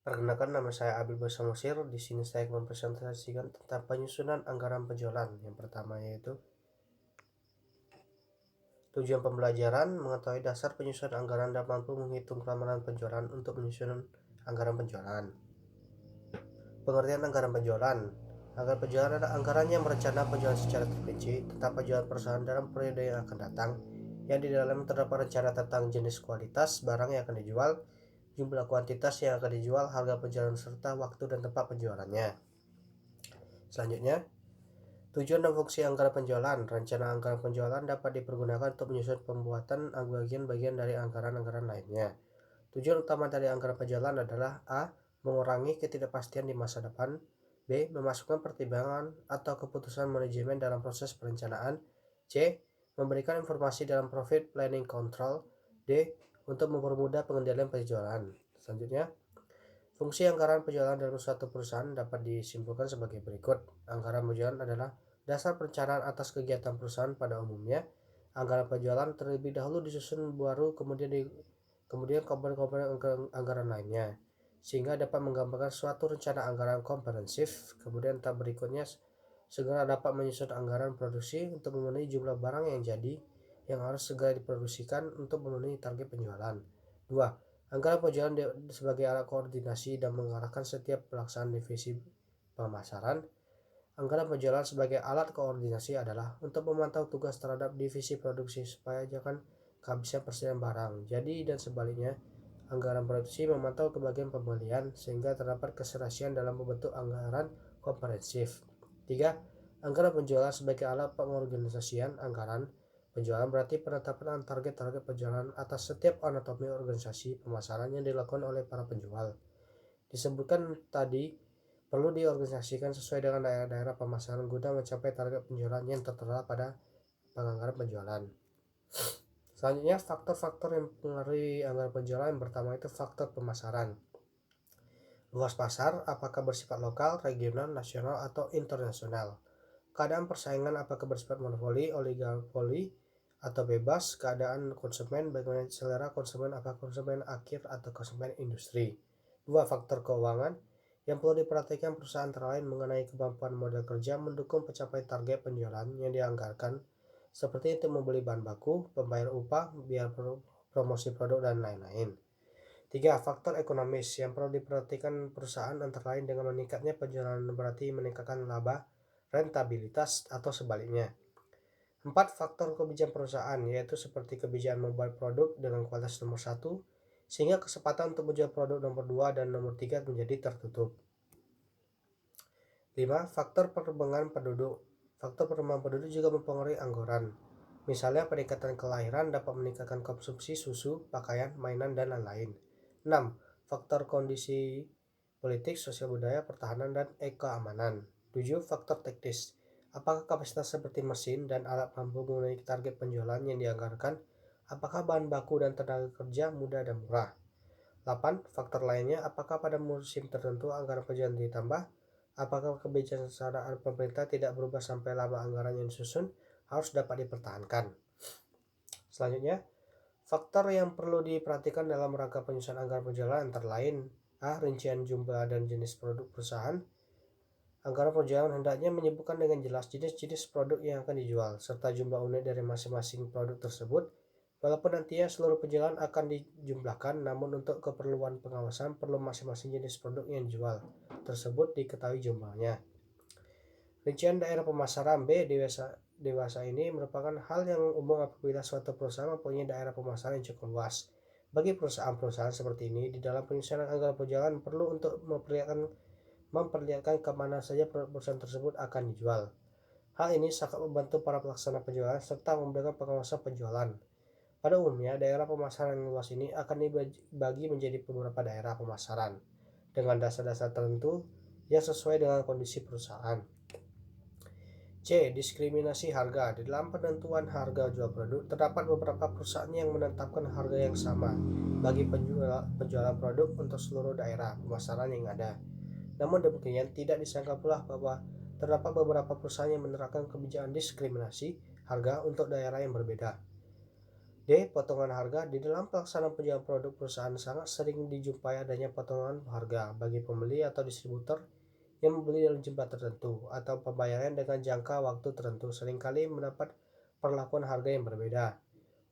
Perkenalkan, nama saya Abil Basa Musir. Di sini saya akan mempresentasikan tentang penyusunan anggaran penjualan. Yang pertama yaitu tujuan pembelajaran, mengetahui dasar penyusunan anggaran dan mampu menghitung kelamanan penjualan untuk menyusun anggaran penjualan. Pengertian anggaran penjualan. Anggaran penjualan adalah anggaran yang merencanakan penjualan secara terperinci tentang penjualan perusahaan dalam periode yang akan datang, yang di dalamnya terdapat rencana tentang jenis kualitas barang yang akan dijual, jumlah kuantitas yang akan dijual, harga penjualan serta waktu dan tempat penjualannya. Selanjutnya, tujuan dan fungsi anggaran penjualan. Rencana anggaran penjualan dapat dipergunakan untuk menyusun pembuatan bagian-bagian dari anggaran-anggaran lainnya. Tujuan utama dari anggaran penjualan adalah A. Mengurangi ketidakpastian di masa depan. B. Memasukkan pertimbangan atau keputusan manajemen dalam proses perencanaan. C. Memberikan informasi dalam profit planning control. D. Untuk mempermudah pengendalian penjualan. Selanjutnya, fungsi anggaran penjualan dalam suatu perusahaan dapat disimpulkan sebagai berikut. Anggaran penjualan adalah dasar perencanaan atas kegiatan perusahaan pada umumnya. Anggaran penjualan terlebih dahulu disusun baru kemudian komponen-komponen anggaran lainnya, sehingga dapat menggambarkan suatu rencana anggaran komprehensif. Kemudian tahap berikutnya segera dapat menyusun anggaran produksi untuk memenuhi jumlah barang yang harus segera diproduksikan untuk memenuhi target penjualan. 2. Anggaran penjualan sebagai alat koordinasi dan mengarahkan setiap pelaksanaan divisi pemasaran. Anggaran penjualan sebagai alat koordinasi adalah untuk memantau tugas terhadap divisi produksi supaya jangan kehabisan persediaan barang. Jadi dan sebaliknya, anggaran produksi memantau kebagian pembelian sehingga terdapat keserasian dalam membentuk anggaran komprehensif. 3. Anggaran penjualan sebagai alat pengorganisasian. Anggaran penjualan berarti penetapan target-target penjualan atas setiap anatomi organisasi pemasaran yang dilakukan oleh para penjual. Disebutkan tadi perlu diorganisasikan sesuai dengan daerah-daerah pemasaran guna mencapai target penjualan yang tertera pada penganggaran penjualan. Selanjutnya, faktor-faktor yang mempengaruhi anggaran penjualan. Yang pertama itu faktor pemasaran. Luas pasar, apakah bersifat lokal, regional, nasional, atau internasional. Keadaan persaingan, apakah bersifat monopoli, oligopoli, atau bebas. Keadaan konsumen, bagaimana selera konsumen, apakah konsumen akhir atau konsumen industri. 2. Faktor keuangan. Yang perlu diperhatikan perusahaan antara lain mengenai kemampuan modal kerja mendukung pencapaian target penjualan yang dianggarkan, seperti untuk membeli bahan baku, pembayar upah, biaya promosi produk, dan lain-lain. 3. Faktor ekonomis. Yang perlu diperhatikan perusahaan antara lain dengan meningkatnya penjualan berarti meningkatkan laba, rentabilitas, atau sebaliknya. 4. Faktor kebijakan perusahaan, yaitu seperti kebijakan membuat produk dengan kualitas nomor 1, sehingga kesempatan untuk menjual produk nomor 2 dan nomor 3 menjadi tertutup. 5. Faktor perkembangan penduduk. Faktor perkembangan penduduk juga mempengaruhi anggaran. Misalnya, peningkatan kelahiran dapat meningkatkan konsumsi susu, pakaian, mainan, dan lain-lain. 6. Faktor kondisi politik, sosial budaya, pertahanan, dan keamanan. 7. Faktor teknis. Apakah kapasitas seperti mesin dan alat mampu memenuhi target penjualan yang dianggarkan? Apakah bahan baku dan tenaga kerja mudah dan murah? 8. Faktor lainnya, apakah pada musim tertentu anggaran penjualan ditambah? Apakah kebijaksanaan pemerintah tidak berubah sampai lama anggaran yang disusun harus dapat dipertahankan? Selanjutnya, faktor yang perlu diperhatikan dalam rangka penyusunan anggaran penjualan antara lain: A. Rincian jumlah dan jenis produk perusahaan. Anggaran penjualan hendaknya menyebutkan dengan jelas jenis-jenis produk yang akan dijual, serta jumlah unit dari masing-masing produk tersebut. Walaupun nantinya seluruh penjualan akan dijumlahkan, namun untuk keperluan pengawasan perlu masing-masing jenis produk yang dijual tersebut diketahui jumlahnya. Rincian daerah pemasaran. B. Dewasa ini merupakan hal yang umum apabila suatu perusahaan mempunyai daerah pemasaran yang cukup luas. Bagi perusahaan-perusahaan seperti ini, di dalam penyusunan anggaran penjualan perlu untuk memperlihatkan kemana saja perusahaan tersebut akan dijual. Hal ini sangat membantu para pelaksana penjualan serta memberikan pengawasan penjualan. Pada umumnya, daerah pemasaran yang luas ini akan dibagi menjadi beberapa daerah pemasaran dengan dasar-dasar tertentu yang sesuai dengan kondisi perusahaan. C. Diskriminasi harga. Di dalam penentuan harga jual produk, terdapat beberapa perusahaan yang menetapkan harga yang sama bagi penjualan produk untuk seluruh daerah pemasaran yang ada. Namun demikian, tidak disangka pula bahwa terdapat beberapa perusahaan yang menerapkan kebijakan diskriminasi harga untuk daerah yang berbeda. D. Potongan harga. Di dalam pelaksanaan penjualan produk perusahaan sangat sering dijumpai adanya potongan harga bagi pembeli atau distributor yang membeli dalam jumlah tertentu atau pembayaran dengan jangka waktu tertentu seringkali mendapat perlakuan harga yang berbeda.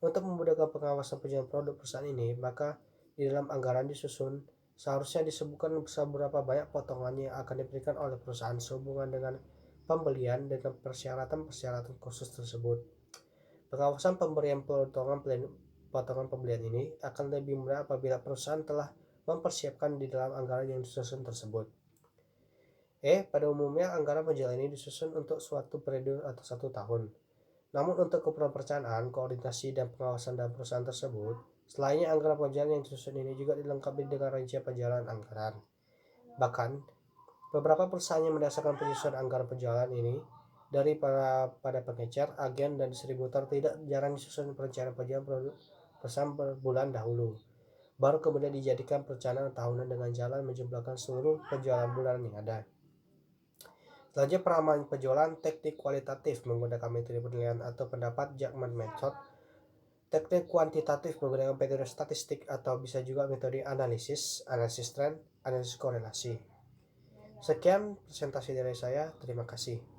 Untuk memudahkan pengawasan penjualan produk perusahaan ini, maka di dalam anggaran disusun seharusnya disebutkan seberapa banyak potongan yang akan diberikan oleh perusahaan sehubungan dengan pembelian dengan persyaratan-persyaratan khusus tersebut. Pengawasan pemberian potongan pembelian ini akan lebih mudah apabila perusahaan telah mempersiapkan di dalam anggaran yang disusun tersebut. Pada umumnya anggaran penjualan ini disusun untuk suatu periode atau 1 tahun. Namun untuk keperluan perencanaan, koordinasi, dan pengawasan dalam perusahaan tersebut, selainnya anggaran penjualan yang disusun ini juga dilengkapi dengan rincian penjualan anggaran. Bahkan, beberapa perusahaan yang mendasarkan penyusunan anggaran penjualan ini dari pada pengecer, agen, dan distributor tidak jarang disusun perencanaan penjualan produk perusahaan berbulan dahulu. Baru kemudian dijadikan perencanaan tahunan dengan jalan menjumlahkan seluruh penjualan bulan yang ada. Selanjutnya peramalan penjualan teknik kualitatif menggunakan metode penilaian atau pendapat Jackman Method. Teknik kuantitatif menggunakan metode statistik atau bisa juga metode analisis tren, analisis korelasi. Sekian presentasi dari saya, terima kasih.